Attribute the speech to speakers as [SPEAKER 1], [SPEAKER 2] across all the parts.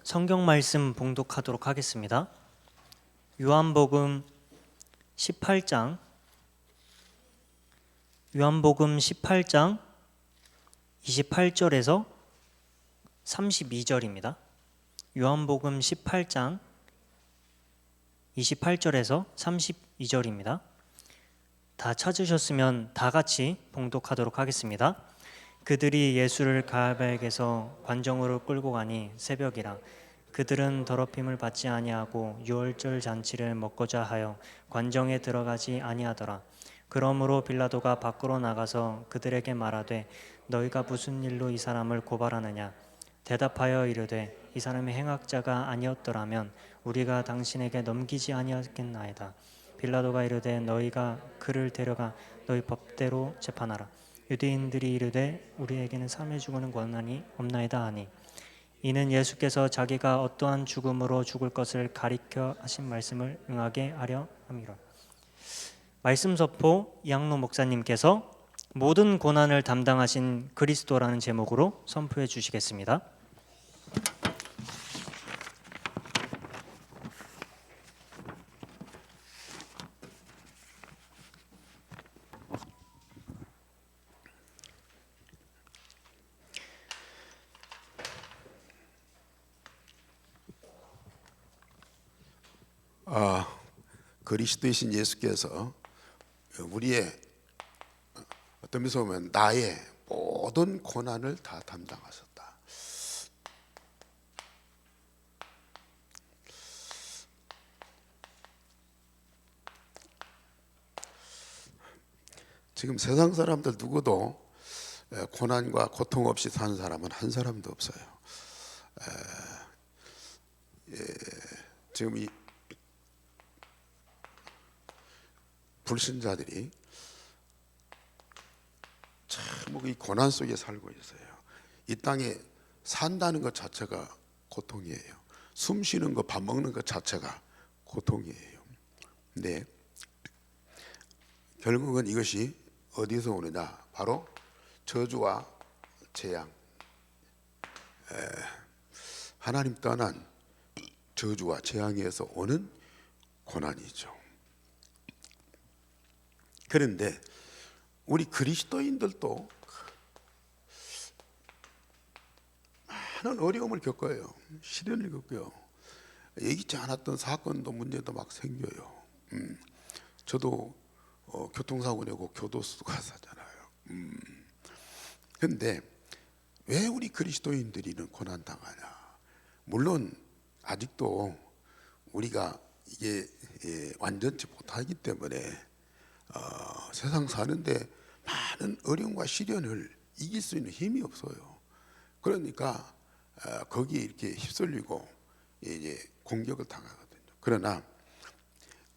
[SPEAKER 1] 성경 말씀 봉독하도록 하겠습니다. 요한복음 18장 28절에서 32절입니다. 요한복음 18장 28절에서 32절입니다. 다 찾으셨으면 다 같이 봉독하도록 하겠습니다. 그들이 예수를 가랴바에게서 관정으로 끌고 가니 새벽이라. 그들은 더럽힘을 받지 아니하고 유월절 잔치를 먹고자 하여 관정에 들어가지 아니하더라. 그러므로 빌라도가 밖으로 나가서 그들에게 말하되 너희가 무슨 일로 이 사람을 고발하느냐. 대답하여 이르되 이 사람이 행악자가 아니었더라면 우리가 당신에게 넘기지 아니하겠나이다. 빌라도가 이르되 너희가 그를 데려가 너희 법대로 재판하라. 유대인들이 이르되 우리에게는 삶에 죽는 권한이 없나이다 하니 이는 예수께서 자기가 어떠한 죽음으로 죽을 것을 가리켜 하신 말씀을 응하게 하려 함이라. 말씀 선포 이학로 목사님께서 모든 고난을 담당하신 그리스도라는 제목으로 선포해 주시겠습니다.
[SPEAKER 2] 그리스도이신 예수께서 우리의 어떤 면에서 보면 나의 모든 고난을 다 담당하셨다. 지금 세상 사람들 누구도 고난과 고통 없이 사는 사람은 한 사람도 없어요. 지금 이 불신자들이 참 이 고난 속에 살고 있어요. 이 땅에 산다는 것 자체가 고통이에요. 숨 쉬는 거, 밥 먹는 것 자체가 고통이에요. 근데 결국은 이것이 어디서 오느냐? 바로 저주와 재앙, 하나님 떠난 저주와 재앙에서 오는 고난이죠. 그런데 우리 그리스도인들도 많은 어려움을 겪어요. 시련을 겪어요. 예기치 않았던 사건도 문제도 막 생겨요. 저도 교통사고 내고 교도소가 사잖아요. 그런데 왜 우리 그리스도인들이는 고난당하냐? 물론 아직도 우리가 이게 완전치 못하기 때문에 세상 사는데 많은 어려움과 시련을 이길 수 있는 힘이 없어요. 그러니까 거기에 이렇게 휩쓸리고 이제 공격을 당하거든요. 그러나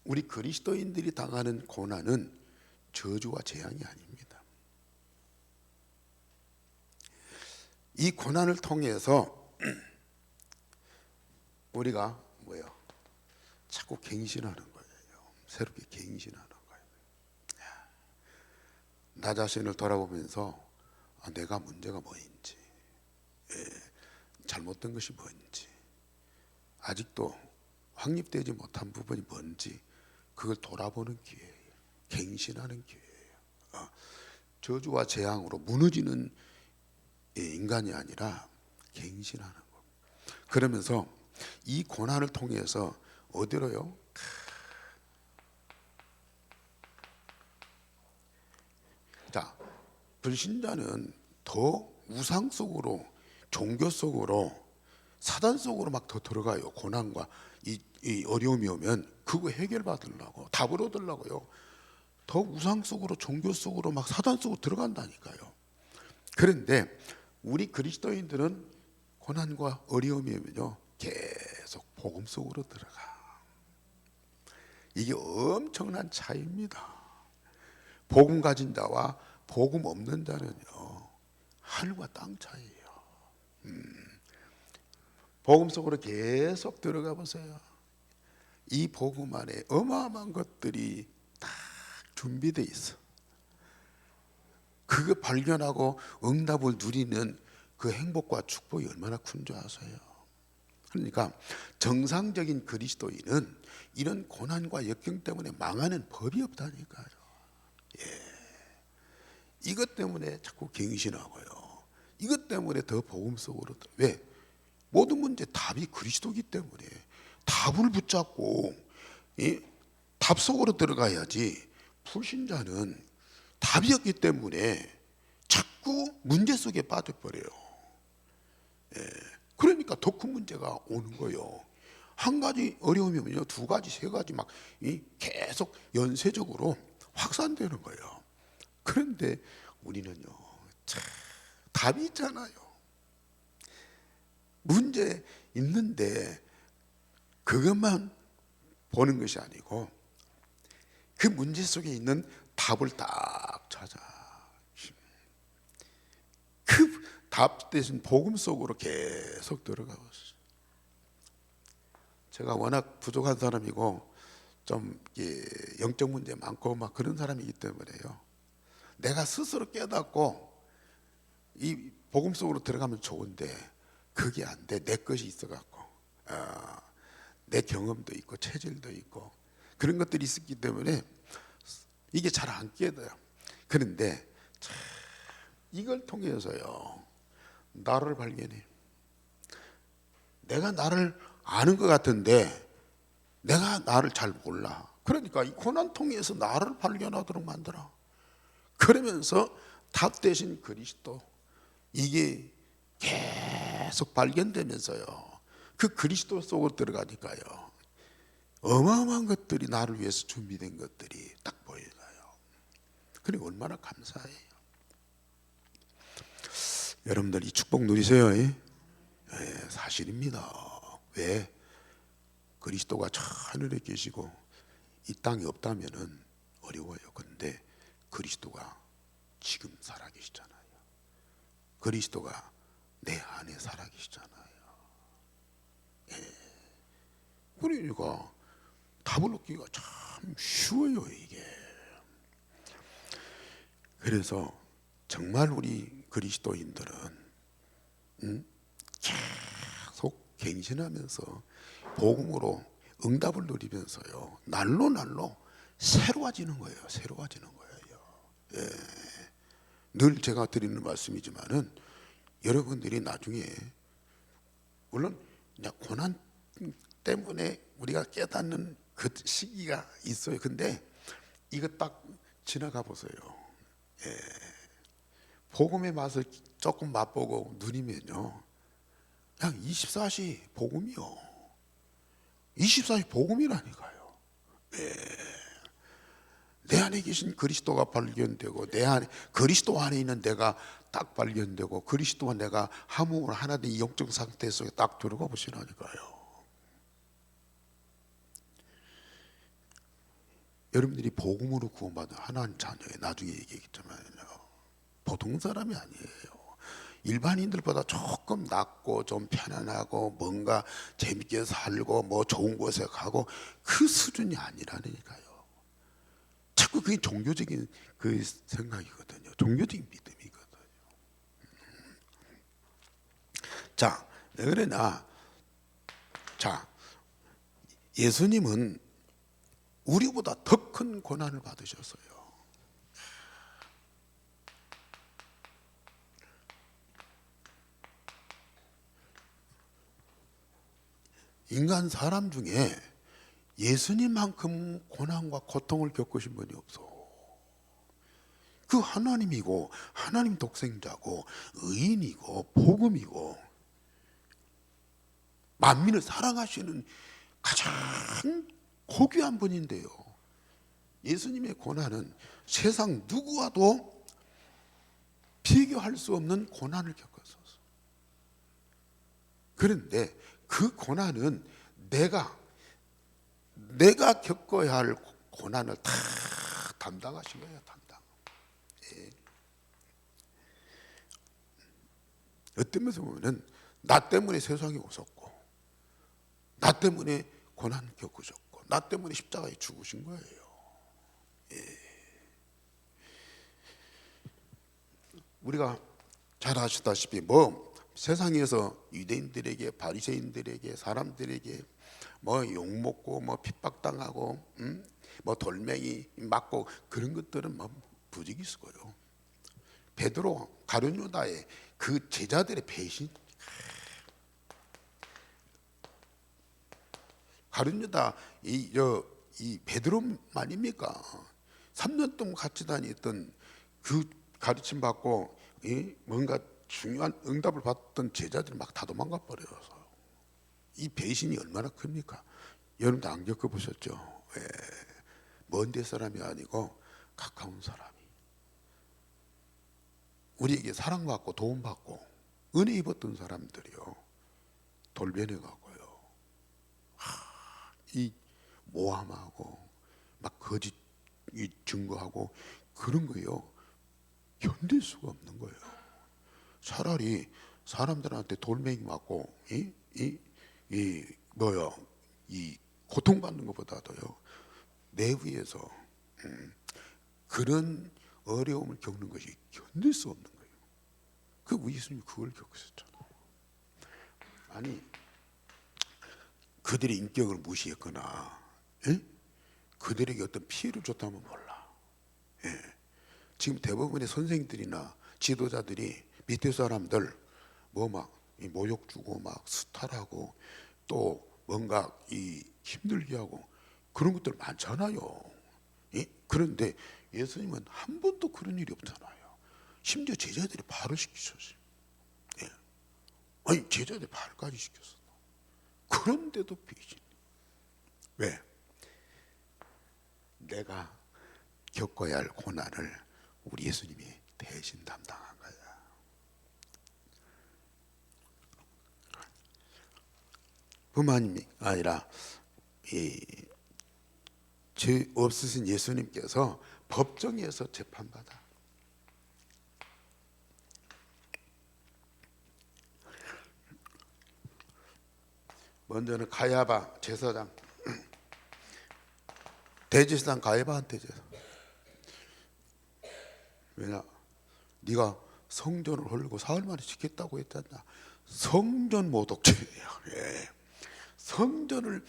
[SPEAKER 2] 우리 그리스도인들이 당하는 고난은 저주와 재앙이 아닙니다. 이 고난을 통해서 우리가 자꾸 갱신하는 거예요. 새롭게 갱신하는 거예요. 나 자신을 돌아보면서 내가 문제가 뭐인지, 잘못된 것이 뭔지, 아직도 확립되지 못한 부분이 뭔지 그걸 돌아보는 기회예요. 갱신하는 기회예요. 저주와 재앙으로 무너지는 인간이 아니라 갱신하는 거. 그러면서 이 고난을 통해서 어디로요? 자, 불신자는 더 우상 속으로, 종교 속으로, 사단 속으로 막 더 들어가요. 고난과 이 어려움이 오면 그거 해결받으려고, 답을 얻으려고요. 더 우상 속으로, 종교 속으로, 막 사단 속으로 들어간다니까요. 그런데 우리 그리스도인들은 고난과 어려움이 오면요 계속 복음 속으로 들어가. 이게 엄청난 차이입니다. 복음 가진 자와 복음 없는 자는요 하늘과 땅 차이예요. 복음 속으로 계속 들어가 보세요. 이 복음 안에 어마어마한 것들이 다 준비되어 있어. 그거 발견하고 응답을 누리는 그 행복과 축복이 얼마나 큰 줄 아세요? 그러니까 정상적인 그리스도인은 이런 고난과 역경 때문에 망하는 법이 없다니까요. 이것 때문에 자꾸 갱신하고요. 이것 때문에 더 복음 속으로. 왜? 모든 문제 답이 그리스도이기 때문에 답을 붙잡고 이 답 속으로 들어가야지. 불신자는 답이 없기 때문에 자꾸 문제 속에 빠져버려요. 그러니까 더 큰 문제가 오는 거예요. 한 가지 어려움이면요, 두 가지, 세 가지 막 계속 연쇄적으로 확산되는 거예요. 그런데 우리는요, 참, 답이 있잖아요. 문제 있는데 그것만 보는 것이 아니고 그 문제 속에 있는 답을 딱 찾아. 그 답 대신 복음 속으로 계속 들어가고 있어요. 제가 워낙 부족한 사람이고 좀 영적 문제 많고 막 그런 사람이기 때문에요. 내가 스스로 깨닫고 이 복음 속으로 들어가면 좋은데 그게 안 돼. 내 것이 있어갖고 내 경험도 있고 체질도 있고 그런 것들이 있었기 때문에 이게 잘 안 깨져요. 그런데 참 이걸 통해서요 나를 발견해. 내가 나를 아는 것 같은데 내가 나를 잘 몰라. 그러니까 이 고난 통해서 나를 발견하도록 만들어. 그러면서 답 대신 그리스도 이게 계속 발견되면서요 그 그리스도 속으로 들어가니까요 어마어마한 것들이 나를 위해서 준비된 것들이 딱 보여요. 그러니 얼마나 감사해요. 여러분들 이 축복 누리세요. 사실입니다. 왜? 그리스도가 저 하늘에 계시고 이 땅에 없다면은 어려워요. 그런데 그리스도가 지금 살아계시잖아요. 그리스도가 내 안에 살아계시잖아요. 그러니까 답을 얻기가 참 쉬워요 이게. 그래서 정말 우리 그리스도인들은 계속 갱신하면서 복음으로 응답을 누리면서요 날로 날로 새로워지는 거예요. 새로워지는 거예요. 늘 제가 드리는 말씀이지만은 여러분들이 나중에 물론 고난 때문에 우리가 깨닫는 그 시기가 있어요. 근데 이거 딱 지나가 보세요. 복음의 맛을 조금 맛보고 누리면요 그냥 24시 복음이요. 24시 복음이라니까요. 내 안에 계신 그리스도가 발견되고 내 안에 그리스도 안에 있는 내가 딱 발견되고 그리스도와 내가 함흥을 하나 된 이 영적 상태 속에 딱 들어가 보시라니까요. 여러분들이 복음으로 구원받은 하나님 자녀에 나중에 얘기했지만요 보통 사람이 아니에요. 일반인들보다 조금 낫고 좀 편안하고 뭔가 재밌게 살고 뭐 좋은 곳에 가고 그 수준이 아니라니까요. 자꾸 그게 종교적인 그 생각이거든요. 종교적인 믿음이거든요. 자, 왜 그러나? 자, 예수님은 우리보다 더 큰 고난을 받으셨어요. 인간 사람 중에 예수님만큼 고난과 고통을 겪으신 분이 없어. 그 하나님이고 하나님 독생자고 의인이고 복음이고 만민을 사랑하시는 가장 고귀한 분인데요. 예수님의 고난은 세상 누구와도 비교할 수 없는 고난을 겪었어요. 그런데 그 고난은 내가 겪어야 할 고난을 다 담당하신 거예요. 담당. 어떤 면에서 보면은 나 때문에 세상이 웃었고 나 때문에 고난 겪으셨고 나 때문에 십자가에 죽으신 거예요. 우리가 잘 아시다시피 뭐 세상에서 유대인들에게, 바리새인들에게, 사람들에게 뭐 욕먹고 뭐 핍박당하고 뭐 돌멩이 맞고 그런 것들은 뭐 부지기수고요. 베드로 가룟 유다의 그 제자들의 배신, 가룟 유다 이 베드로만입니까? 3년 동안 같이 다녔던 그 가르침 받고 뭔가 중요한 응답을 받던 제자들이 막 다 도망가 버려서 이 배신이 얼마나 큽니까? 여러분도 안 겪어보셨죠? 예. 먼데 사람이 아니고 가까운 사람이 우리에게 사랑받고 도움받고 은혜 입었던 사람들이요 돌변해 가고요 이 모함하고 막 거짓 증거하고 그런 거요 견딜 수가 없는 거예요. 차라리 사람들한테 돌멩이 맞고 이 고통받는 것보다도요 내부에서 그런 어려움을 겪는 것이 견딜 수 없는 거예요. 그 우리 예수님이 그걸 겪으셨잖아요. 아니 그들의 인격을 무시했거나 그들에게 어떤 피해를 줬다면 몰라. 지금 대부분의 선생님들이나 지도자들이 밑에 사람들 뭐 막 모욕 주고 막 수탈하고 또 뭔가 이 힘들게 하고 그런 것들 많잖아요. 그런데 예수님은 한 번도 그런 일이 없잖아요. 심지어 제자들이 발을 시키셨어요. 아니 제자들이 발까지 시켰어. 그런데도 배신. 왜? 내가 겪어야 할 고난을 우리 예수님이 대신 담당한 거야. 뿐만 아니라 죄 없으신 예수님께서 법정에서 재판받아. 먼저는 가야바 제사장, 대제사장 가야바한테 왜냐? 네가 성전을 헐고 사흘 만에 지켰다고 했잖아. 성전 모독죄예요. 성전을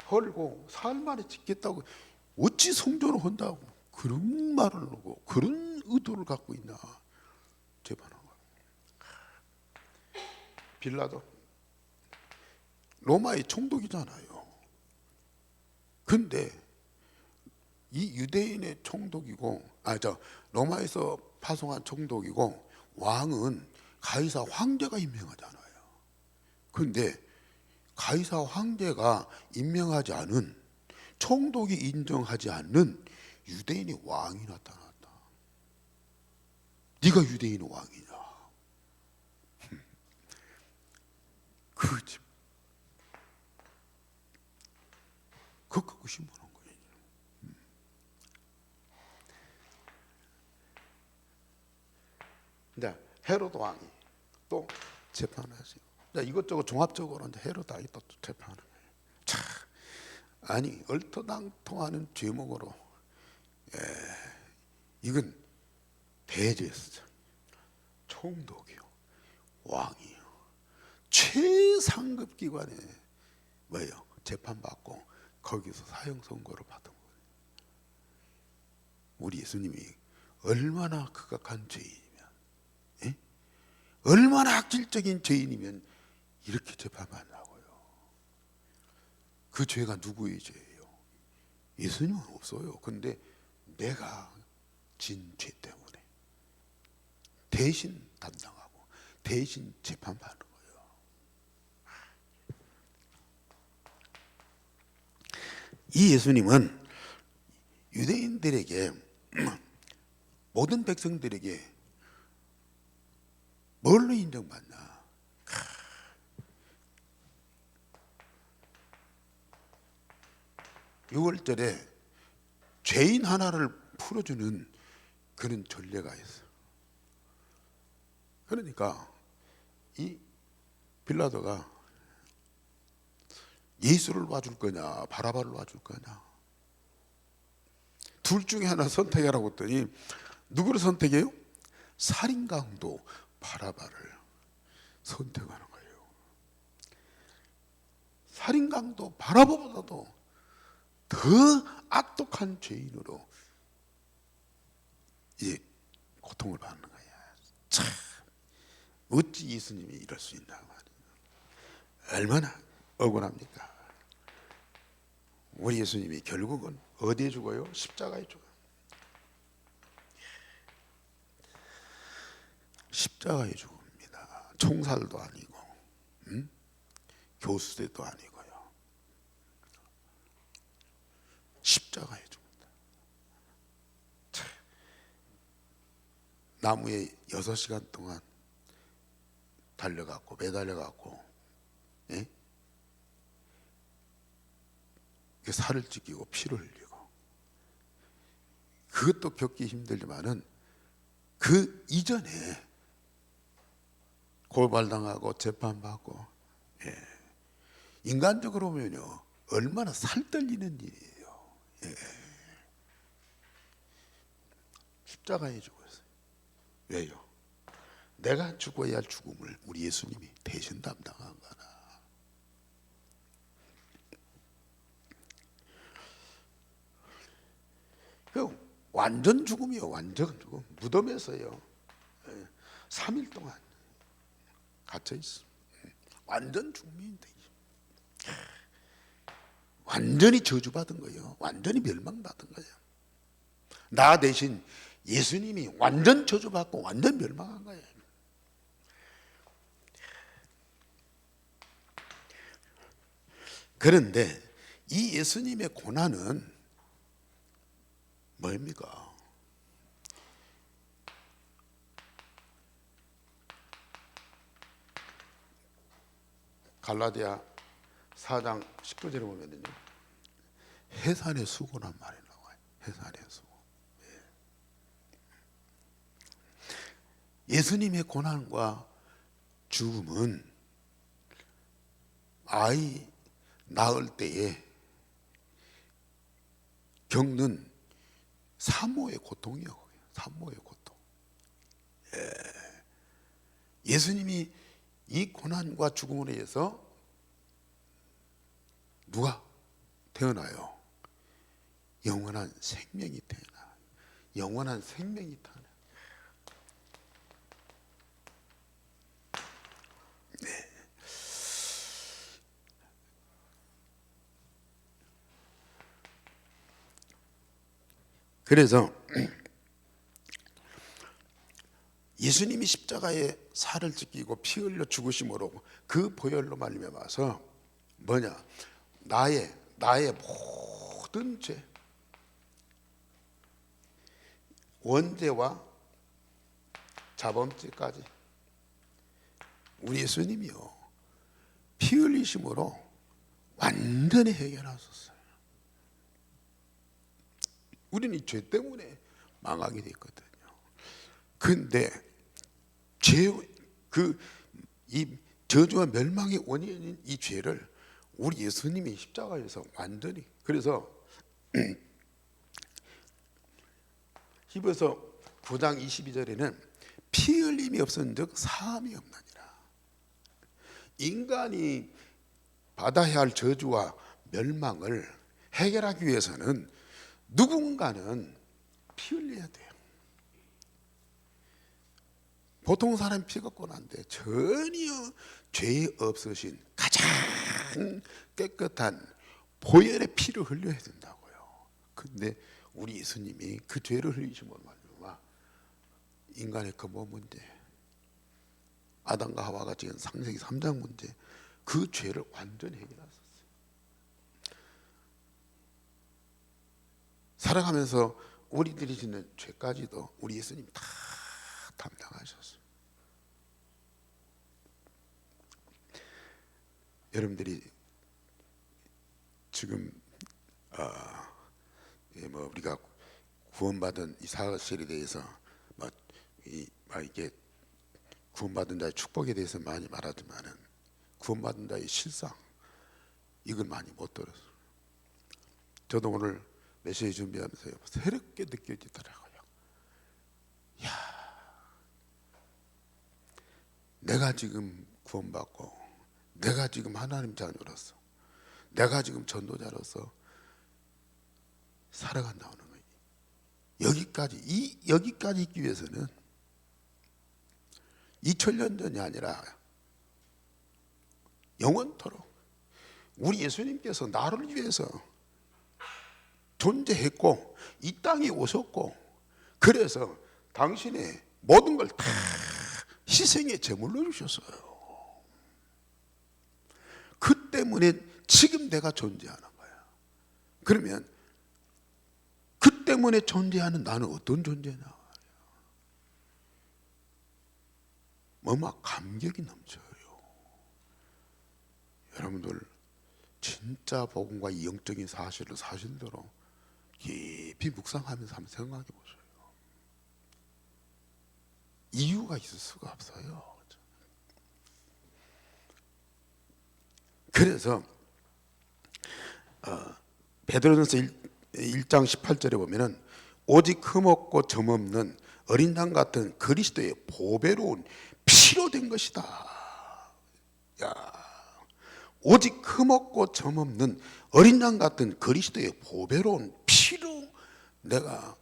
[SPEAKER 2] 헐고 사흘 만에 지켰다고 어찌 성전을 헌다고 그런 말을 하고 그런 의도를 갖고 있나 재판한 거야. 빌라도 로마의 총독이잖아요. 근데 이 유대인의 총독이고 로마에서 파송한 총독이고 왕은 가이사 황제가 임명하잖아요. 근데 가이사 황제가 임명하지 않은 총독이 인정하지 않는 유대인의 왕이 나타났다. 네가 유대인의 왕이냐? 그거지. 그거 신문한 거예요. 이제 헤로드 왕이 또 재판하세요. 이것저것 종합적으로 이제 헤로드 왕이 또 재판하는 거예요. 참, 아니 얼토당통하는 죄목으로 이건 대제사장, 총독이요, 왕이요, 최상급 기관에 뭐예요? 재판받고 거기서 사형 선고를 받은 거예요. 우리 예수님이 얼마나 극악한 죄인이면, 얼마나 악질적인 죄인이면 이렇게 재판받냐고요. 그 죄가 누구의 죄예요? 예수님은 없어요. 근데 내가 진 죄 때문에 대신 담당하고 대신 재판받는 거예요. 이 예수님은 유대인들에게 모든 백성들에게 뭘로 인정받나? 6월절에 죄인 하나를 풀어주는 그런 전례가 있어. 그러니까 이 빌라도가 예수를 놔줄 거냐 바라바를 놔줄 거냐 둘 중에 하나 선택하라고 했더니 누구를 선택해요? 살인강도 바라바를. 선택하는 거예요. 살인강도 바라보보다도 더 악독한 죄인으로 이제 고통을 받는 거야. 참, 어찌 예수님이 이럴 수 있나 말이에요. 얼마나 억울합니까? 우리 예수님이 결국은 어디에 죽어요? 십자가에 죽어요. 십자가에 죽습니다. 총살도 아니고, 교수대도 아니고요. 십자가에 죽는다. 참, 나무에 6시간 동안 달려갖고 매달려갖고, 예? 살을 찢기고 피를 흘리고, 그것도 겪기 힘들지만은 그 이전에 고발당하고 재판받고, 예. 인간적으로 보면요 얼마나 살떨리는 일이에요. 예. 십자가에 죽었어요. 왜요? 내가 죽어야 할 죽음을 우리 예수님이 대신 담당한 거라. 그 완전 죽음이요. 완전 죽음. 무덤에서요 3일 동안 갇혀 있어. 완전 죽음인데 완전히 저주받은 거예요. 완전히 멸망받은 거예요. 나 대신 예수님이 완전 저주받고 완전 멸망한 거예요. 그런데 이 예수님의 고난은 뭡니까? 갈라디아 4장 19절에 보면요 해산의 수고란 말이 나와요. 해산의 수고. 예수님의 고난과 죽음은 아이 낳을 때에 겪는 산모의 고통이요. 산모의 고통. 예수님이 이 고난과 죽음으로 인해서 누가 태어나요? 영원한 생명이 태어나. 영원한 생명이 태어나. 네. 그래서 예수님이 십자가에 살을 찢기고 피 흘려 죽으심으로 그 보혈로 말미암아서 뭐냐? 나의 모든 죄, 원죄와 자범죄까지 우리 예수님이요 피 흘리심으로 완전히 해결하셨어요. 우리는 이 죄 때문에 망하게 됐거든요. 근데 이 저주와 멸망의 원인인 이 죄를 우리 예수님이 십자가에서 완전히, 그래서 히브리서 9장 22절에는 피 흘림이 없은즉 사함이 없느니라. 인간이 받아야 할 저주와 멸망을 해결하기 위해서는 누군가는 피 흘려야 돼요. 보통 사람 피 걷고 난데 전혀 죄 없으신 가장 깨끗한 보혈의 피를 흘려야 된다고요. 근데 우리 예수님이 그 죄를 흘리심으로 말미암아 인간의 근본 문제, 아담과 하와가 지은 창세기 3장 문제, 그 죄를 완전히 해결하셨어요. 살아가면서 우리들이 짓는 죄까지도 우리 예수님이 다 담당하셨어요. 여러분들이 지금 우리가 구원받은 이 사실에 대해서 이게 구원받은 자의 축복에 대해서 많이 말하지만은 구원받은 자의 실상 이걸 많이 못 들었어요. 저도 오늘 메시지 준비하면서 새롭게 느껴지더라고요. 야, 내가 지금 구원받고 내가 지금 하나님 자녀로서 내가 지금 전도자로서 살아간다는 거예요. 여기까지 있기 위해서는 2000년 전이 아니라 영원토록 우리 예수님께서 나를 위해서 존재했고 이 땅에 오셨고 그래서 당신의 모든 걸 다 희생의 제물로 주셨어요. 그 때문에 지금 내가 존재하는 거야. 그러면 그 때문에 존재하는 나는 어떤 존재냐? 막 감격이 넘쳐요. 여러분들 진짜 복음과 이 영적인 사실을 사실대로 깊이 묵상하면서 한번 생각해 보세요. 이유가 있을 수가 없어요. 그래서 베드로전서 1장 18절에 보면은 오직 흠없고 점없는 어린 양 같은 그리스도의 보배로운 피로 된 것이다. 야, 오직 흠없고 점없는 어린 양 같은 그리스도의 보배로운 피로 내가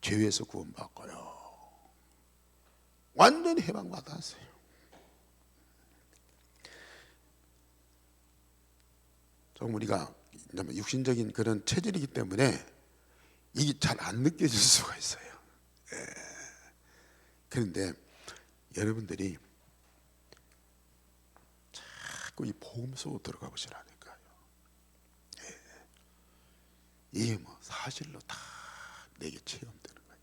[SPEAKER 2] 죄에서 구원받고요. 완전히 해방받았어요. 좀 우리가 육신적인 그런 체질이기 때문에 이게 잘 안 느껴질 수가 있어요. 그런데 여러분들이 자꾸 이 복음 속으로 들어가 보시라니까요. 이게 뭐 사실로 다 내게 체험되는 거예요.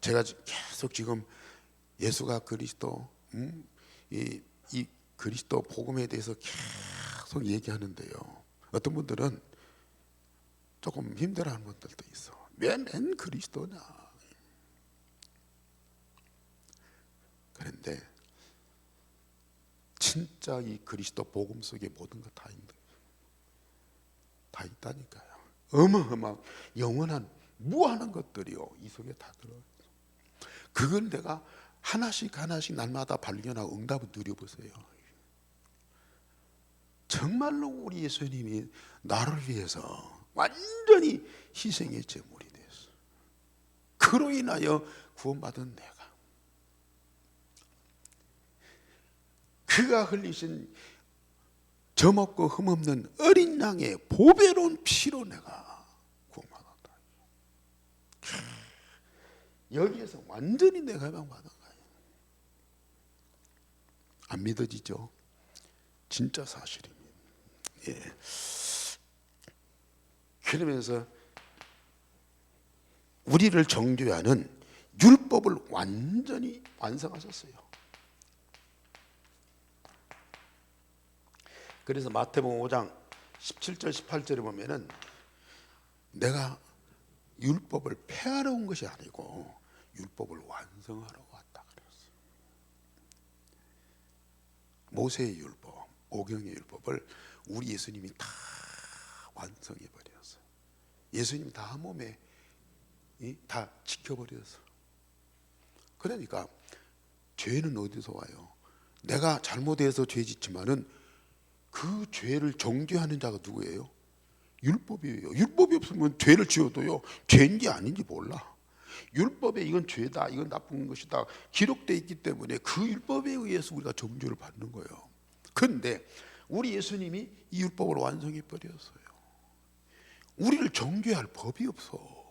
[SPEAKER 2] 제가 계속 지금 예수가 그리스도, 이 그리스도 복음에 대해서 계속 얘기하는데요. 어떤 분들은 조금 힘들어하는 분들도 있어. 맨 그리스도냐? 그런데 진짜 이 그리스도 복음 속에 모든 것 다 있다니까요. 어마어마한 영원한 무한한 것들이요 이 속에 다 들어요. 그걸 내가 하나씩 날마다 발견하고 응답을 누려보세요. 정말로 우리 예수님이 나를 위해서 완전히 희생의 제물이 됐어. 그로 인하여 구원받은 내가, 그가 흘리신 점없고 흠없는 어린 양의 보배로운 피로 내가 구원받았다. 여기에서 완전히 내가 해방받은 거예요. 안 믿어지죠? 진짜 사실입니다. 예. 그러면서 우리를 정죄하는 율법을 완전히 완성하셨어요. 그래서 마태복음 5장 17절 18절에 보면은 내가 율법을 폐하러 온 것이 아니고 율법을 완성하러 왔다 그랬어요. 모세의 율법, 오경의 율법을 우리 예수님이 다 완성해 버렸어요. 예수님이 다 한 몸에 다 지켜버렸어. 그러니까 죄는 어디서 와요? 내가 잘못해서 죄 짓지만은 그 죄를 정죄하는 자가 누구예요? 율법이에요. 율법이 없으면 죄를 지어도요 죄인지 아닌지 몰라. 율법에 이건 죄다, 이건 나쁜 것이다 기록되어 있기 때문에 그 율법에 의해서 우리가 정죄를 받는 거예요. 그런데 우리 예수님이 이 율법을 완성해 버렸어요. 우리를 정죄할 법이 없어.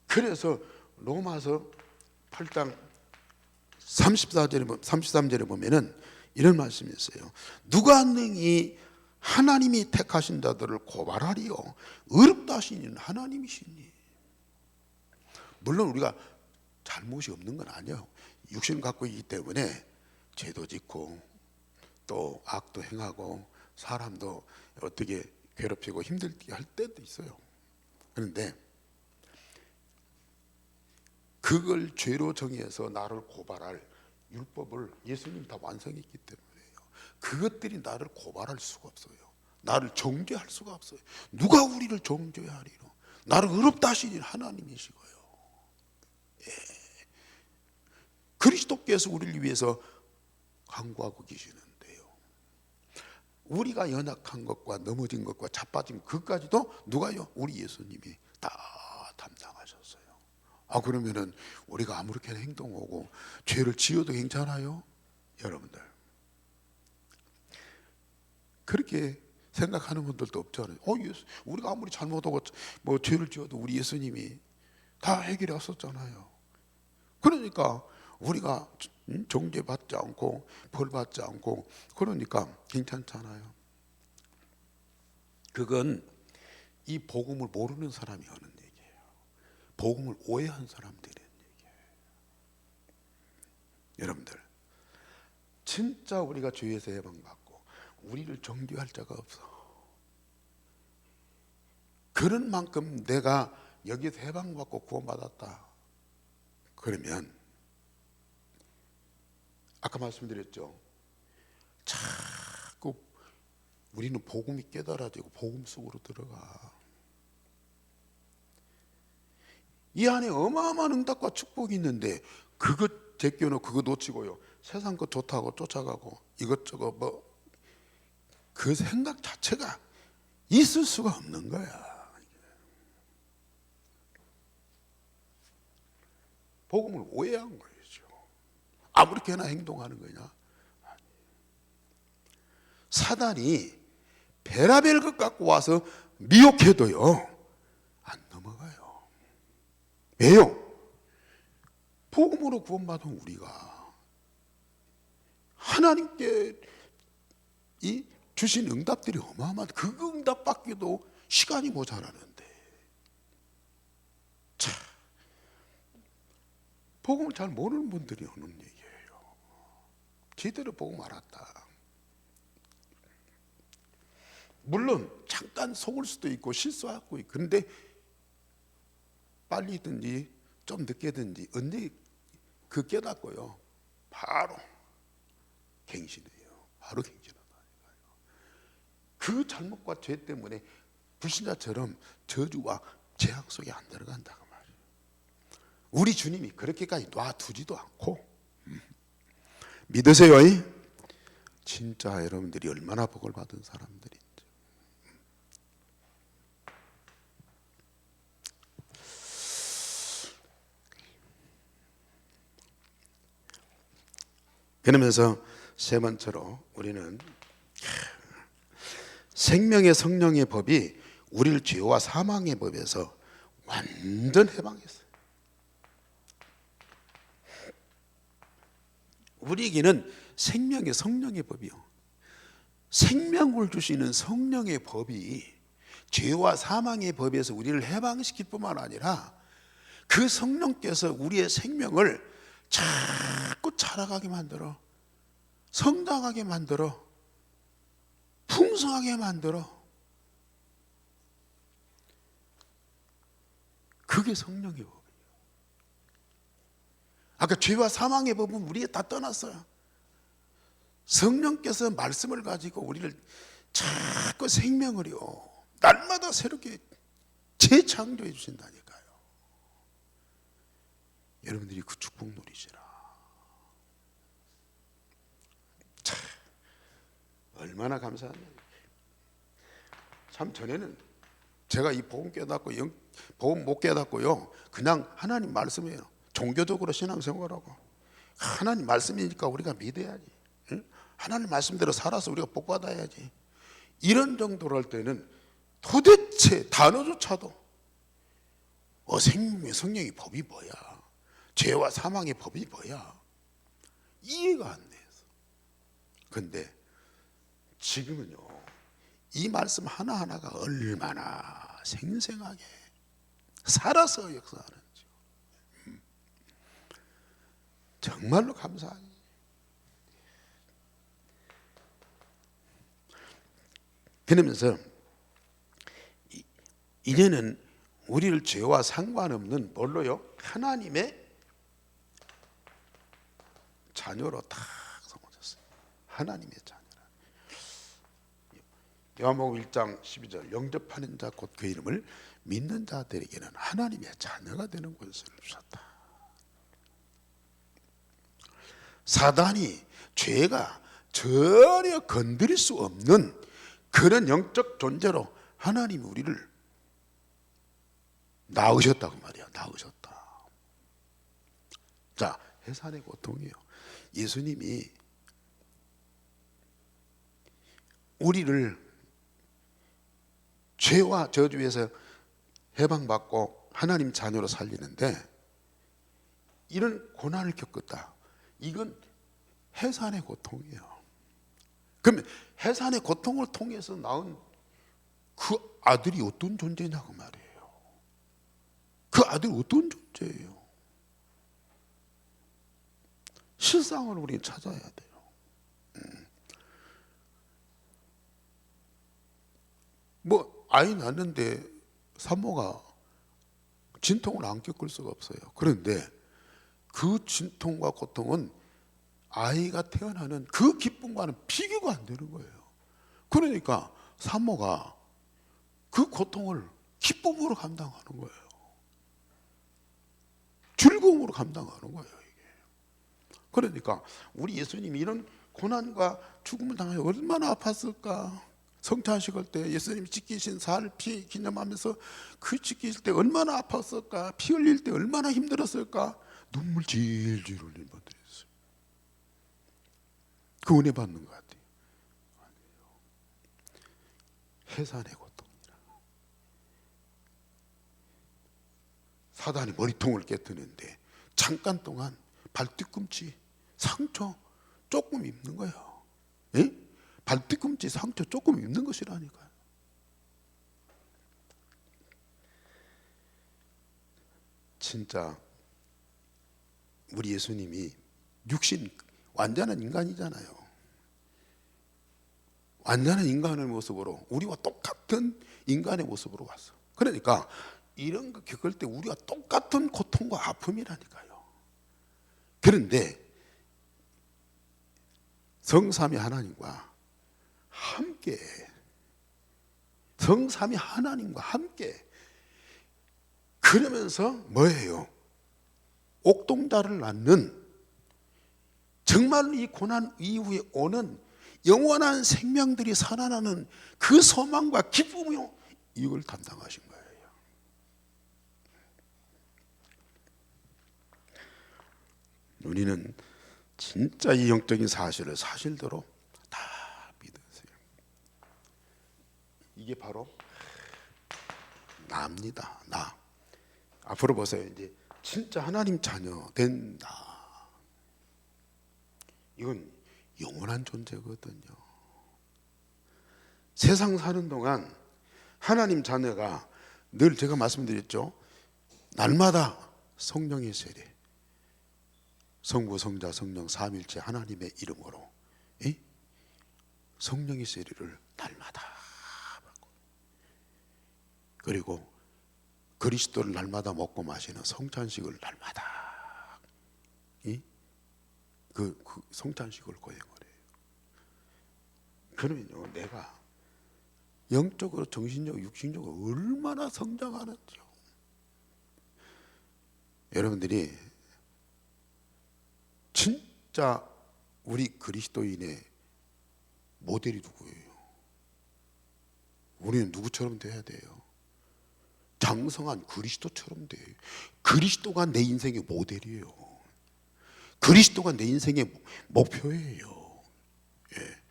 [SPEAKER 2] 그래서 로마서 8장 33절에 보면은 이런 말씀이 있어요. 누가 능히 하나님이 택하신 자들을 고발하리요? 의롭다 하시는 하나님이시니. 물론 우리가 잘못이 없는 건 아니에요. 육신을 갖고 있기 때문에 죄도 짓고 또 악도 행하고 사람도 어떻게 괴롭히고 힘들게 할 때도 있어요. 그런데 그걸 죄로 정해서 나를 고발할 율법을 예수님이 다 완성했기 때문에요. 그것들이 나를 고발할 수가 없어요. 나를 정죄할 수가 없어요. 누가 우리를 정죄하리로? 나를 의롭다 하시니 하나님이시고요. 그리스도께서 우리를 위해서 간구하고 계시는데요. 우리가 연약한 것과 넘어진 것과 자빠진 것까지도 누가요? 우리 예수님이 다 담당하셨어요. 그러면은 우리가 아무렇게나 행동하고 죄를 지어도 괜찮아요? 여러분들 그렇게 생각하는 분들도 없잖아요. 우리가 아무리 잘못하고 뭐 죄를 지어도 우리 예수님이 다 해결했었잖아요. 그러니까 우리가 정죄받지 않고 벌 받지 않고 그러니까 괜찮잖아요. 그건 이 복음을 모르는 사람이 하는 얘기예요. 복음을 오해한 사람들이 하는 얘기예요. 여러분들 진짜 우리가 죄에서 해방받고 우리를 정죄할 자가 없어. 그런 만큼 내가 여기서 해방받고 구원받았다 그러면 아까 말씀드렸죠. 자꾸 우리는 복음이 깨달아지고 복음 속으로 들어가. 이 안에 어마어마한 응답과 축복이 있는데 그것 제껴놓고 그거 놓치고요. 세상 것 좋다고 쫓아가고 이것저것 뭐 그 생각 자체가 있을 수가 없는 거야. 복음을 오해한 거죠. 아무렇게나 행동하는 거냐? 사단이 베라벨 것 갖고 와서 미혹해도요 안 넘어가요. 왜요? 복음으로 구원받은 우리가 하나님께 이 주신 응답들이 어마어마한 그 응답 받기도 시간이 모자라는데 참 복음을 잘 모르는 분들이 하는 얘기예요. 제대로 복음 알았다. 물론 잠깐 속을 수도 있고 실수하고 있고 그런데 빨리든지 좀 늦게든지 언제 그 깨닫고요 바로 갱신해요. 바로 갱신하다니까요. 그 잘못과 죄 때문에 불신자처럼 저주와 재앙 속에 안 들어간다고 말이에요. 우리 주님이 그렇게까지 놔두지도 않고 믿으세요. 진짜 여러분들이 얼마나 복을 받은 사람들인지. 그러면서 세 번째로 우리는 생명의 성령의 법이 우리를 죄와 사망의 법에서 완전 해방했어요. 우리에게는 생명의 성령의 법이요. 생명을 주시는 성령의 법이 죄와 사망의 법에서 우리를 해방시킬 뿐만 아니라 그 성령께서 우리의 생명을 자꾸 자라가게 만들어, 성장하게 만들어, 풍성하게 만들어. 그게 성령의 법이에요. 아까 죄와 사망의 법은 우리에 다 떠났어요. 성령께서 말씀을 가지고 우리를 자꾸 생명을요 날마다 새롭게 재창조해 주신다니까요. 여러분들이 그 축복 누리시라. 참 얼마나 감사하냐. 참 전에는 제가 이 복음 깨닫고 복음 못 깨닫고요 그냥 하나님 말씀이에요. 종교적으로 신앙생활하고 하나님 말씀이니까 우리가 믿어야지, 응? 하나님 말씀대로 살아서 우리가 복 받아야지, 이런 정도로 할 때는 도대체 단어조차도 생명의 성령의 법이 뭐야, 죄와 사망의 법이 뭐야, 이해가 안 돼서. 근데 지금은요 이 말씀 하나하나가 얼마나 생생하게 살아서 역사하는지 정말로 감사하니. 그러면서 이제는 우리를 죄와 상관없는 뭘로요? 하나님의 자녀로 딱 삼아졌어요. 하나님의 자녀라. 요한복음 1장 12절 영접하는 자 곧 그 이름을 믿는 자들에게는 하나님의 자녀가 되는 권세를 주셨다. 사단이, 죄가 전혀 건드릴 수 없는 그런 영적 존재로 하나님이 우리를 낳으셨다고 말이야. 낳으셨다. 자, 해산의 고통이에요. 예수님이 우리를 죄와 저주에서 해방받고 하나님 자녀로 살리는데 이런 고난을 겪었다. 이건 해산의 고통이에요. 그러면 해산의 고통을 통해서 낳은 그 아들이 어떤 존재냐고 말이에요. 그 아들이 어떤 존재예요? 실상을 우리는 찾아야 돼요. 뭐 아이 낳는데 산모가 진통을 안 겪을 수가 없어요. 그런데 그 진통과 고통은 아이가 태어나는 그 기쁨과는 비교가 안 되는 거예요. 그러니까 산모가 그 고통을 기쁨으로 감당하는 거예요. 즐거움으로 감당하는 거예요, 이게. 그러니까 우리 예수님이 이런 고난과 죽음을 당하여 얼마나 아팠을까? 성탄식을 때 예수님이 지키신 살, 피 기념하면서 그 지키실 때 얼마나 아팠을까? 피 흘릴 때 얼마나 힘들었을까? 눈물 질질 흘린 분들이 있어요. 그 은혜 받는 것 같아요. 해산의 고통이라. 사단이 머리통을 깨뜨리는데 잠깐 동안 발뒤꿈치 상처 조금 입는 거예요. 예? 발뒤꿈치 상처 조금 입는 것이라니까요. 진짜 우리 예수님이 육신 완전한 인간이잖아요. 완전한 인간의 모습으로 우리와 똑같은 인간의 모습으로 왔어. 그러니까 이런 거 겪을 때 우리와 똑같은 고통과 아픔이라니까요. 그런데 성삼위 하나님과 함께, 성삼위 하나님과 함께 그러면서 뭐예요? 옥동자를 낳는, 정말 이 고난 이후에 오는 영원한 생명들이 살아나는 그 소망과 기쁨이요, 이걸 담당하신 거예요. 우리는 진짜 이 영적인 사실을 사실대로 다 믿으세요. 이게 바로 나입니다. 나. 앞으로 보세요. 이제 진짜 하나님 자녀 된다. 이건 영원한 존재거든요. 세상 사는 동안 하나님 자녀가 늘 제가 말씀드렸죠. 날마다 성령의 세례, 성부, 성자, 성령 삼일체 하나님의 이름으로 성령의 세례를 날마다 받고, 그리고 그리스도를 날마다 먹고 마시는 성찬식을 날마다 그 성찬식을 거행을 해요. 그러면요, 내가 영적으로, 정신적으로, 육신적으로 얼마나 성장하는지요. 여러분들이 진짜 우리 그리스도인의 모델이 누구예요? 우리는 누구처럼 돼야 돼요? 장성한 그리스도처럼 돼요. 그리스도가 내 인생의 모델이에요. 그리스도가 내 인생의 목표예요. 예.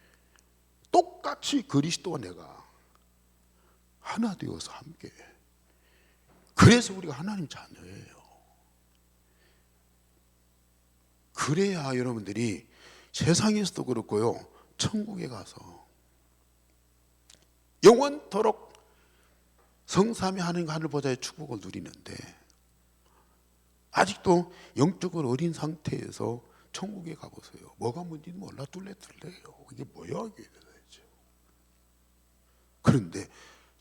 [SPEAKER 2] 똑같이 그리스도와 내가 하나 되어서 함께. 그래서 우리가 하나님 자녀예요. 그래야 여러분들이 세상에서도 그렇고요, 천국에 가서 영원토록 성삼위 하나님 하늘 보좌의 축복을 누리는데, 아직도 영적으로 어린 상태에서 천국에 가보세요. 뭐가 뭔지는 몰라 뚫레뚫레요. 이게 뭐야 이게 도대체. 그런데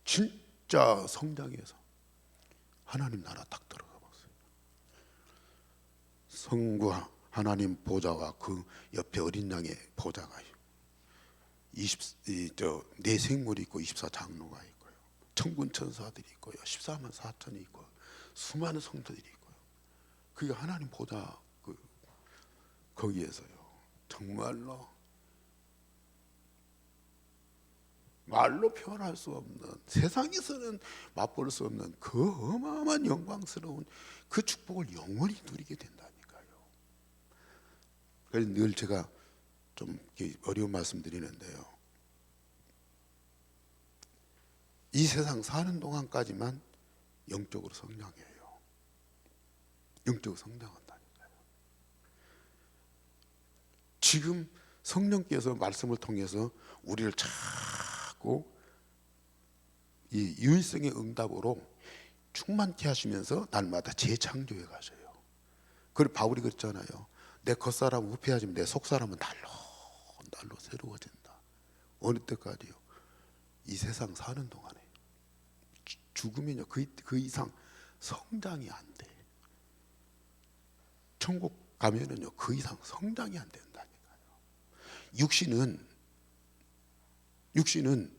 [SPEAKER 2] 진짜 성장해서 하나님 나라 딱 들어가 보세요. 성부 하나님 보좌와 그 옆에 어린 양의 보좌가 네 생물이 있고 24장로가 있고요, 천군 천사들이 있고요, 14만 4천이 있고 수많은 성도들이 있고요. 그게 하나님 보좌 거기에서요. 정말로 말로 표현할 수 없는, 세상에서는 맛볼 수 없는 그 어마어마한 영광스러운 그 축복을 영원히 누리게 된다니까요. 그래서 늘 제가 좀 어려운 말씀 드리는데요, 이 세상 사는 동안까지만 영적으로 성장해요. 영적으로 성장한다니까요. 지금 성령께서 말씀을 통해서 우리를 자꾸 이 유일성의 응답으로 충만케 하시면서 날마다 재창조해 가셔요. 그리고 바울이 그랬잖아요. 내 겉사람은 후패하지만 내 속사람은 날로 새로워진다. 어느 때까지요? 이 세상 사는 동안에. 죽으면요 그 이상 성장이 안 돼. 천국 가면은요 그 이상 성장이 안 된다니까요. 육신은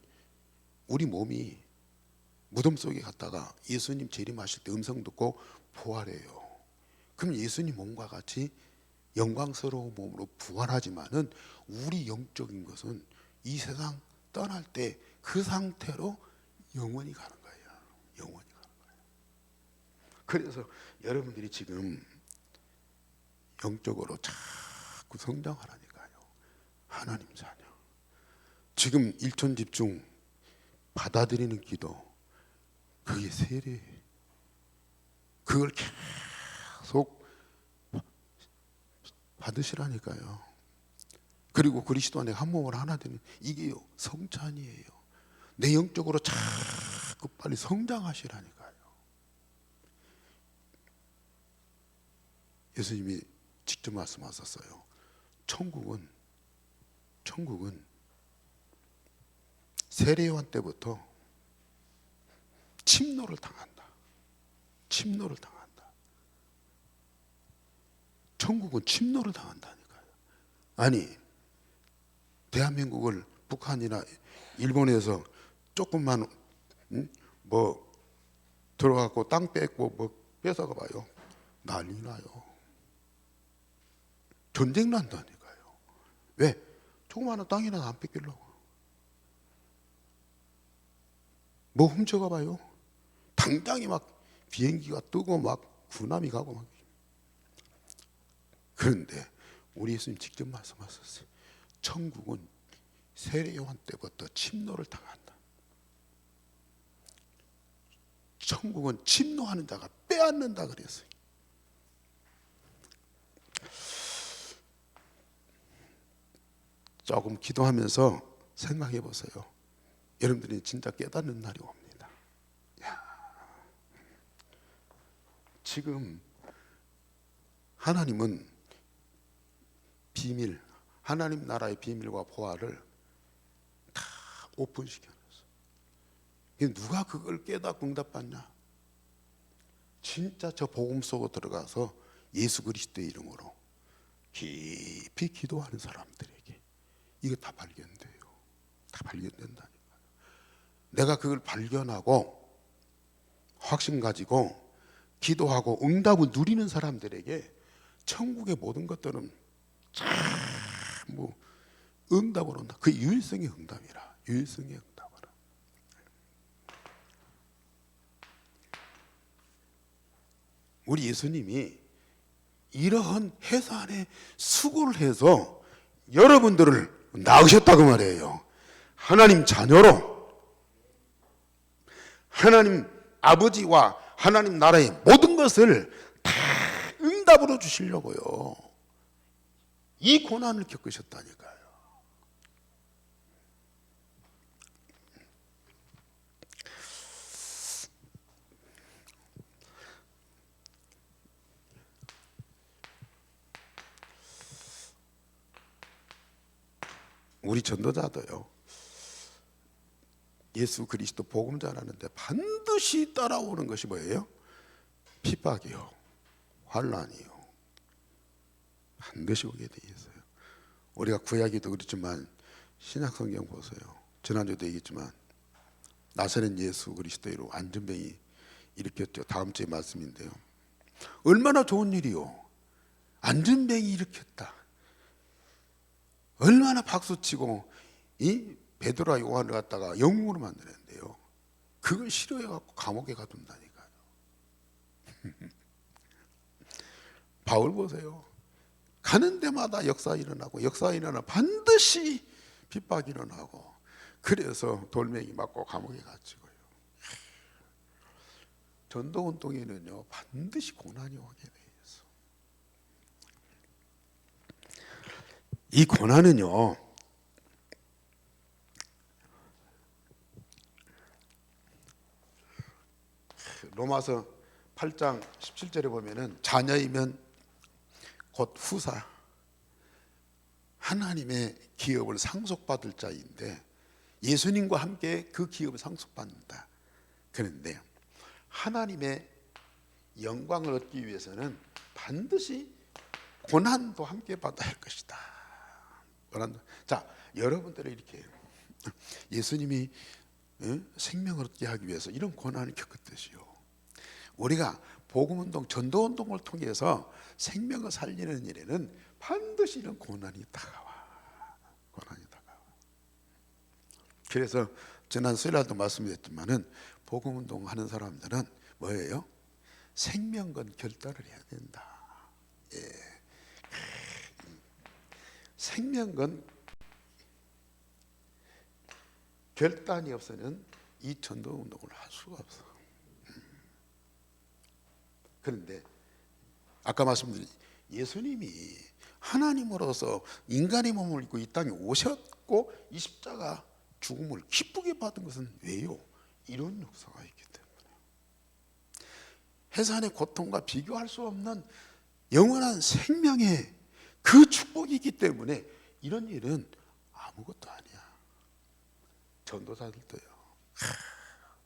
[SPEAKER 2] 우리 몸이 무덤 속에 갔다가 예수님 재림하실 때 음성 듣고 부활해요. 그럼 예수님 몸과 같이 영광스러운 몸으로 부활하지만은 우리 영적인 것은 이 세상 떠날 때 그 상태로 영원히 가는 거예요. 영원히 가는 거예요. 그래서 여러분들이 지금 영적으로 자꾸 성장하라니까요. 하나님 자녀. 지금 일천집중 받아들이는 기도, 그게 세례. 그걸 계속 받으시라니까요. 그리고 그리스도 안에 한 몸을 하나 되는 이게요 성찬이에요. 내 영적으로 자꾸 빨리 성장하시라니까요. 예수님이 직접 말씀하셨어요. 천국은 세례요한 때부터 침노를 당한다. 천국은 침노를 당한다니까요. 아니, 대한민국을 북한이나 일본에서 조금만 뭐 들어가고 땅 뺏고 뭐 뺏어가 봐요. 난리 나요. 전쟁 난다니까요. 왜? 조그마한 땅이나 안 뺏기려고. 뭐 훔쳐가 봐요. 당장이 막 비행기가 뜨고 막 군함이 가고 막. 그런데 우리 예수님 직접 말씀하셨어요. 천국은 세례요한 때부터 침노를 당한다. 천국은 침노하는 자가 빼앗는다 그랬어요. 조금 기도하면서 생각해 보세요. 여러분들이 진짜 깨닫는 날이 옵니다. 지금 하나님은 비밀, 하나님 나라의 비밀과 보화를 다 오픈시켜놨어. 누가 그걸 깨닫고 응답받냐? 진짜 저 복음 속으로 들어가서 예수 그리스도의 이름으로 깊이 기도하는 사람들에게 이거 다 발견돼요. 다 발견된다니까요. 내가 그걸 발견하고 확신 가지고 기도하고 응답을 누리는 사람들에게 천국의 모든 것들은 뭐 응답으로 온다. 그 유일성의 응답이라. 유일성의 응답이라. 우리 예수님이 이러한 해서 안에 수고를 해서 여러분들을 낳으셨다고 말이에요. 하나님 자녀로 하나님 아버지와 하나님 나라의 모든 것을 다 응답으로 주시려고요. 이 고난을 겪으셨다니까요. 우리 전도자도요. 예수 그리스도 복음 전하는데 반드시 따라오는 것이 뭐예요? 핍박이요, 환난이요. 반드시 오게 돼 있어요. 우리가 구약에도 그렇지만 신약 성경 보세요. 지난주도 얘기했지만 나사렛 예수 그리스도로 안전병이 일으켰죠. 다음 주에 말씀인데요. 얼마나 좋은 일이요. 안전병이 일으켰다. 얼마나 박수치고 이 베드로와 요한을 갖다가 영웅으로 만드는데요. 그걸 싫어해갖고 감옥에 가둔다니까요. 바울 보세요. 가는 데마다 역사 일어나고 역사 일어나 반드시 핍박이 일어나고 그래서 돌멩이 맞고 감옥에 갇히고요. 전도운동에는요 반드시 고난이 오게 돼 있어. 이 고난은요 로마서 8장 17절에 보면은 자녀이면 곧 후사 하나님의 기업을 상속받을 자인데 예수님과 함께 그 기업을 상속받는다. 그런데 하나님의 영광을 얻기 위해서는 반드시 고난도 함께 받아야 할 것이다. 고난도. 자, 여러분들은 이렇게 예수님이 생명을 얻게 하기 위해서 이런 고난을 겪었듯이요. 우리가 복음운동, 전도운동을 통해서 생명을 살리는 일에는 반드시 이런 고난이 다가와. 고난이 다가와. 그래서 지난 수요일에도 말씀드렸지만은 복음운동 하는 사람들은 뭐예요? 생명건 결단을 해야 된다. 예. 생명건 결단이 없으면 이 전도운동을 할 수가 없어. 그런데 아까 말씀드린 예수님이 하나님으로서 인간의 몸을 입고 이 땅에 오셨고 이 십자가 죽음을 기쁘게 받은 것은 왜요? 이런 역사가 있기 때문에 해산의 고통과 비교할 수 없는 영원한 생명의 그 축복이 있기 때문에 이런 일은 아무것도 아니야. 전도사들도요.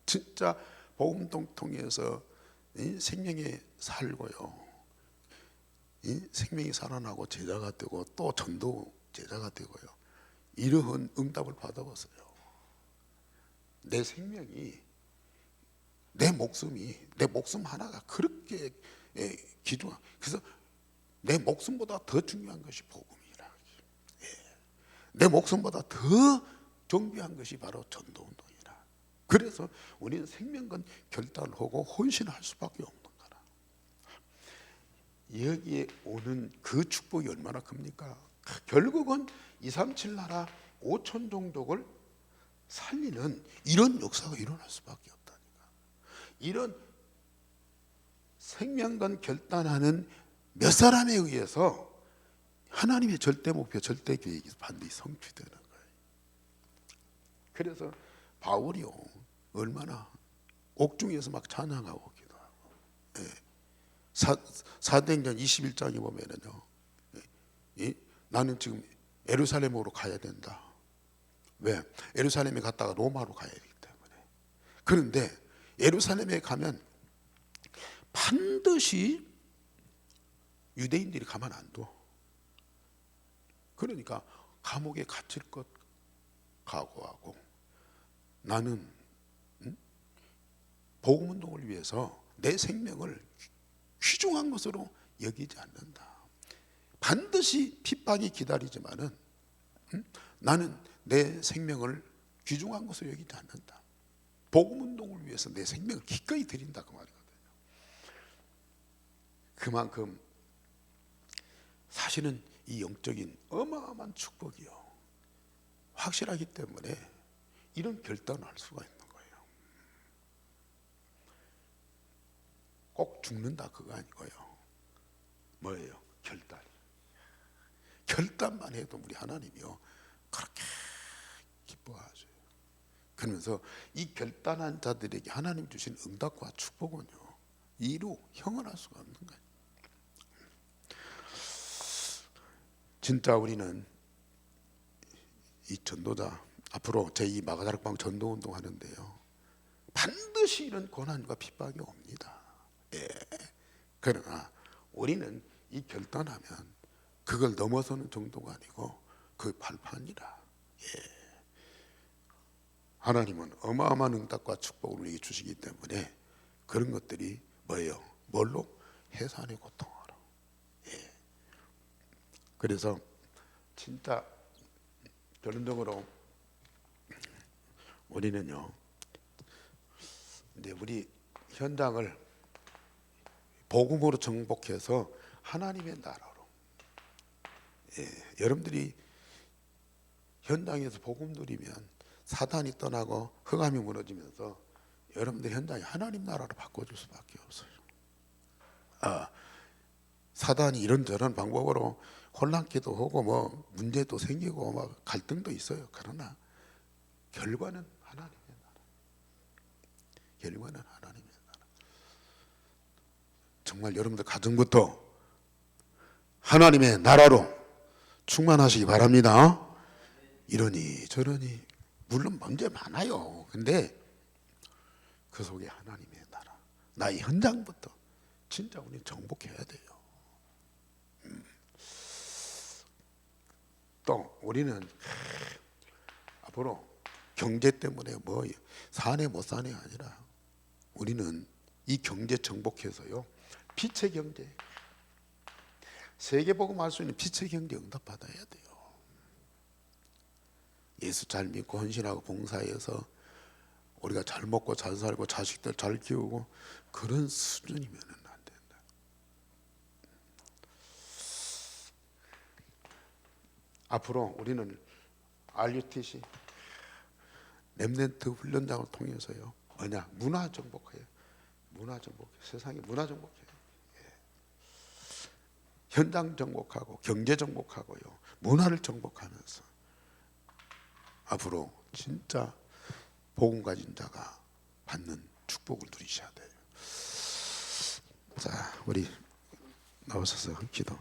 [SPEAKER 2] 진짜 복음운동 통해서 생명이 살고요. 생명이 살아나고 제자가 되고 또 전도 제자가 되고요. 이러한 응답을 받아봤어요. 내 생명이 내 목숨 하나가 그렇게 귀중한. 그래서 내 목숨보다 더 중요한 것이 복음이라. 내 목숨보다 더 존귀한 것이 바로 전도운동이라. 그래서 우리는 생명건 결단을 하고 헌신할 수밖에 없는 거라. 여기에 오는 그 축복이 얼마나 큽니까? 결국은 237 나라 5천 종족을 살리는 이런 역사가 일어날 수밖에 없다니까. 이런 생명건 결단하는 몇 사람에 의해서 하나님의 절대 목표, 절대 계획이 반드시 성취되는 거예요. 그래서 바울이요 얼마나 옥중에서 막 찬양하고 기도하고. 사도행전 21장에 보면은요, 나는 지금 예루살렘으로 가야 된다. 왜? 예루살렘에 갔다가 로마로 가야 되기 때문에. 그런데 예루살렘에 가면 반드시 유대인들이 가만 안 둬. 그러니까 감옥에 갇힐 것 각오하고 나는 복음운동을 위해서 내 생명을 귀중한 것으로 여기지 않는다. 반드시 핍박이 기다리지만은 나는 내 생명을 귀중한 것으로 여기지 않는다. 복음운동을 위해서 내 생명을 기꺼이 드린다 그 말이거든요. 그만큼 사실은 이 영적인 어마어마한 축복이요 확실하기 때문에 이런 결단을 할 수가 있는 거예요. 꼭 죽는다 그거 아니고요. 뭐예요? 결단. 결단만 해도 우리 하나님이요 그렇게 기뻐하셔요. 그러면서 이 결단한 자들에게 하나님 주신 응답과 축복은요 이루 형언할 수가 없는 거예요. 진짜 우리는 이 전도자 앞으로 제2 마가다락방 전도운동 하는데요 반드시 이런 고난과 핍박이 옵니다. 예. 그러나 우리는 이 결단하면 그걸 넘어서는 정도가 아니고 그 발판이라. 예. 하나님은 어마어마한 응답과 축복을 우리에게 주시기 때문에 그런 것들이 뭐예요? 뭘로? 해산의 고통으로. 예. 그래서 진짜 결론적으로 우리는요, 이제 우리 현장을 복음으로 정복해서 하나님의 나라로, 여러분들이 현장에서 복음 누리면 사단이 떠나고 흑암이 무너지면서 여러분들 현장이 하나님 나라로 바꿔줄 수밖에 없어요. 사단이 이런저런 방법으로 혼란케도 하고 뭐 문제도 생기고 막 갈등도 있어요. 그러나 결과는 하나님의 나라. 결과는 하나님의 나라. 정말 여러분들 가정부터 하나님의 나라로 충만하시기 바랍니다. 이러니 저러니 물론 문제 많아요. 근데 그 속에 하나님의 나라, 나의 현장부터 진짜 우리 정복해야 돼요. 또 우리는 앞으로 경제 때문에 뭐 사네 못 사네 아니라 우리는 이 경제 정복해서요, 빛의 경제, 세계복음 할 수 있는 빛의 경제 응답받아야 돼요. 예수 잘 믿고 헌신하고 봉사해서 우리가 잘 먹고 잘 살고 자식들 잘 키우고 그런 수준이면 안 된다. 앞으로 우리는 RUTC 렘넌트 훈련장을 통해서요, 뭐냐, 문화 정복해요. 문화 정복, 세상에 문화 정복해요. 현장 정복하고 경제 정복하고요, 문화를 정복하면서 앞으로 진짜 복음 가진 자가 받는 축복을 누리셔야 돼요. 자, 우리 나오셔서 기도.